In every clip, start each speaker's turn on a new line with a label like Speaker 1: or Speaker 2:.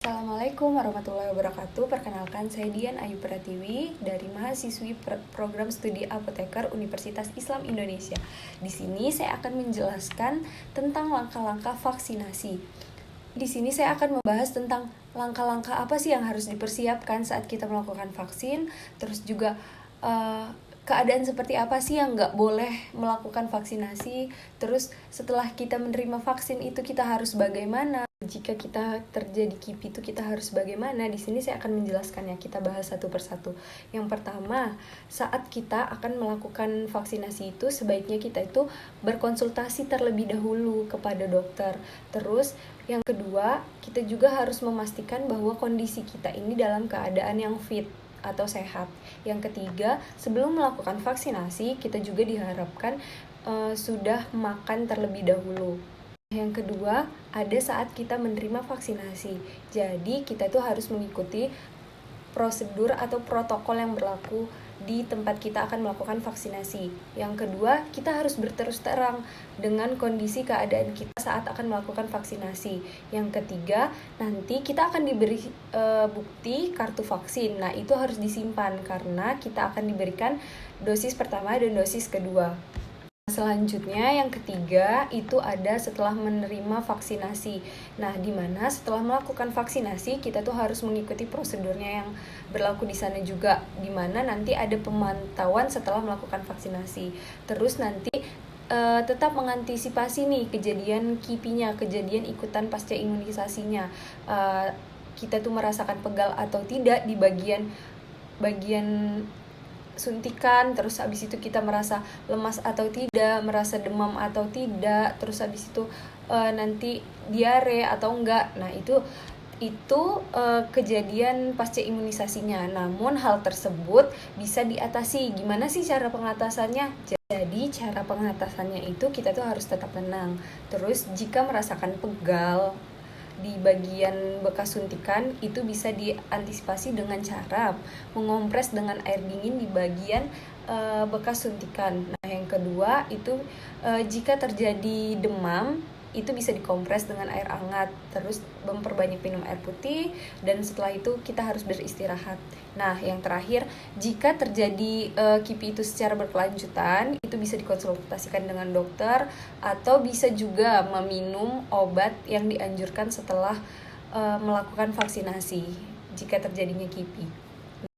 Speaker 1: Assalamualaikum warahmatullahi wabarakatuh. Perkenalkan, saya Dian Ayu Pratiwi dari mahasiswi program studi apoteker Universitas Islam Indonesia. Di sini saya akan menjelaskan tentang langkah-langkah vaksinasi. Di sini saya akan membahas tentang langkah-langkah apa sih yang harus dipersiapkan saat kita melakukan vaksin, terus juga keadaan seperti apa sih yang nggak boleh melakukan vaksinasi, terus setelah kita menerima vaksin itu kita harus bagaimana, jika kita terjadi KIPI itu kita harus bagaimana. Di sini saya akan menjelaskannya, kita bahas satu persatu. Yang pertama, saat kita akan melakukan vaksinasi itu sebaiknya kita itu berkonsultasi terlebih dahulu kepada dokter. Terus yang kedua, kita juga harus memastikan bahwa kondisi kita ini dalam keadaan yang fit atau sehat. Yang ketiga, sebelum melakukan vaksinasi, kita juga diharapkan sudah makan terlebih dahulu. Yang kedua, ada saat kita menerima vaksinasi. Jadi, kita tuh harus mengikuti prosedur atau protokol yang berlaku di tempat kita akan melakukan vaksinasi. Yang kedua, kita harus berterus terang dengan kondisi keadaan kita saat akan melakukan vaksinasi. Yang ketiga, nanti kita akan diberi bukti kartu vaksin. Nah, itu harus disimpan karena kita akan diberikan dosis pertama dan dosis kedua. Selanjutnya yang ketiga itu ada setelah menerima vaksinasi. Nah, di mana setelah melakukan vaksinasi kita tuh harus mengikuti prosedurnya yang berlaku di sana juga, di mana nanti ada pemantauan setelah melakukan vaksinasi. Terus nanti tetap mengantisipasi nih kejadian KIPI-nya, kejadian ikutan pasca imunisasinya. Kita tuh merasakan pegal atau tidak di bagian suntikan, terus habis itu kita merasa lemas atau tidak, merasa demam atau tidak, terus habis itu nanti diare atau enggak. Nah, itu kejadian pasca imunisasinya. Namun hal tersebut bisa diatasi. Gimana sih cara pengatasannya? Jadi cara pengatasannya itu kita tuh harus tetap tenang. Terus jika merasakan pegal di bagian bekas suntikan, itu bisa diantisipasi dengan cara mengompres dengan air dingin di bagian bekas suntikan. Nah, yang kedua itu jika terjadi demam, itu bisa dikompres dengan air hangat, terus memperbanyak minum air putih, dan setelah itu kita harus beristirahat. Nah, yang terakhir, jika terjadi KIPI itu secara berkelanjutan, itu bisa dikonsultasikan dengan dokter, atau bisa juga meminum obat yang dianjurkan setelah melakukan vaksinasi jika terjadinya KIPI.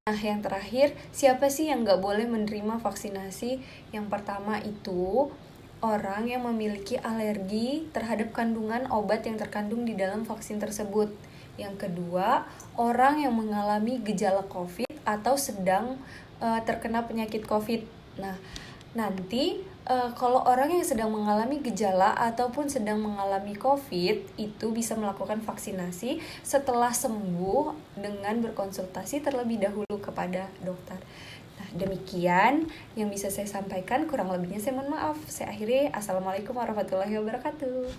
Speaker 1: Nah, yang terakhir, siapa sih yang nggak boleh menerima vaksinasi? Yang pertama itu orang yang memiliki alergi terhadap kandungan obat yang terkandung di dalam vaksin tersebut. Yang kedua, orang yang mengalami gejala COVID atau sedang terkena penyakit COVID. Nah, nanti kalau orang yang sedang mengalami gejala ataupun sedang mengalami COVID itu bisa melakukan vaksinasi setelah sembuh dengan berkonsultasi terlebih dahulu kepada dokter. Nah, demikian yang bisa saya sampaikan, kurang lebihnya saya mohon maaf. Saya akhiri, Assalamualaikum warahmatullahi wabarakatuh.